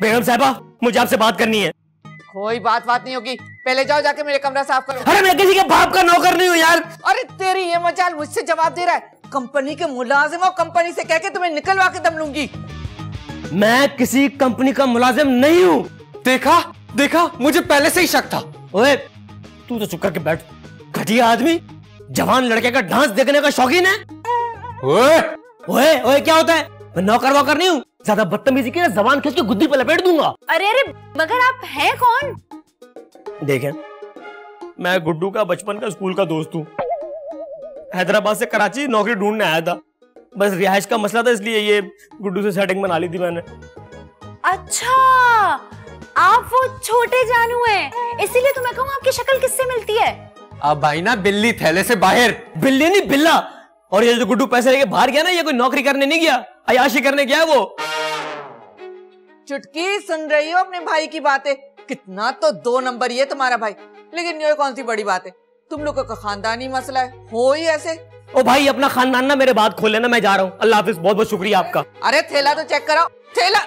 बेगम साहिबा, मुझे आपसे बात करनी है। कोई बात नहीं होगी, पहले जाओ जाके मेरे कमरा साफ करो। अरे मैं किसी के बाप का नौकर नहीं हूँ यार। अरे तेरी ये मजाल मुझसे जवाब दे रहा है। कंपनी के मुलाजिम हो, कंपनी से कह के तुम्हें निकलवा के दम लूंगी। मैं किसी कंपनी का मुलाजिम नहीं हूँ। देखा देखा, मुझे पहले से ही शक था। ओए तू तो चुप करके बैठ। घटिया आदमी, जवान लड़के का डांस देखने का शौकीन है। ओए ओए ओए क्या होता है? मैं नौकर वोकर नहीं हूँ। ज्यादा बदतमीजी की ना जबान खींच के गुद्दी पे लपेट दूंगा। अरे अरे मगर आप हैं कौन? देखें, मैं गुड्डू का बचपन का स्कूल का दोस्त हूँ। हैदराबाद से कराची नौकरी ढूंढने आया था। बस रिहाइश का मसला था, इसलिए ये गुड्डू से सेटिंग बना ली थी मैंने। अच्छा, आप वो छोटे जानू हैं, इसीलिए तो मैं कहूँ आपकी शक्ल किससे मिलती है? अब भाई ना बिल्ली थैले से बाहर। बिल्ली नहीं, बिल्ला। और ये जो गुड्डू पैसे लेके बाहर गया ना, ये कोई नौकरी करने नहीं गया, अयाशी करने गया वो। चुटकी सुन रही हो अपने भाई की बातें? कितना तो 2 नंबर ये तुम्हारा भाई, लेकिन ये कौन सी बड़ी बात है? तुम लोगों का खानदानी मसला है, हो ही ऐसे। ओ भाई, अपना खानदान ना मेरे बात खोल लेना, मैं जा रहा हूँ। अल्लाह हाफिज, बहुत बहुत शुक्रिया आपका। अरे थैला तो चेक कराओ, थैला।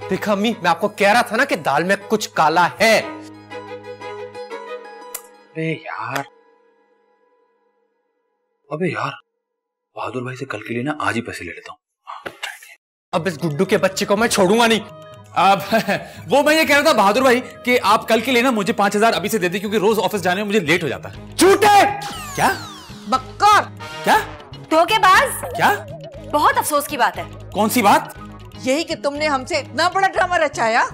देखा अम्मी, मैं आपको कह रहा था ना कि दाल में कुछ काला है। अबे यार, बहादुर भाई से कल के लिए ना आज ही पैसे ले लेता हूँ। अब इस गुड्डू के बच्चे को मैं छोड़ूंगा नहीं। अब वो मैं ये कह रहा था बहादुर भाई कि आप कल के लिए ना मुझे 5000 अभी से दे दे, क्योंकि रोज ऑफिस जाने में मुझे लेट हो जाता है। झूठे! क्या? बक्कर! क्या? धोखेबाज! क्या? बहुत अफसोस की बात है। कौन सी बात? यही कि तुमने हमसे इतना बड़ा ड्रामा रचाया।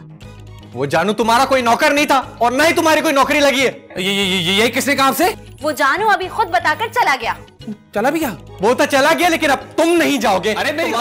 वो जानू तुम्हारा कोई नौकर नहीं था और ना ही तुम्हारी कोई नौकरी लगी है। ये किसने कहा आपसे? वो जानू अभी खुद बताकर चला गया। चला भी गया? वो तो चला गया, लेकिन अब तुम नहीं जाओगे। अरे मेरी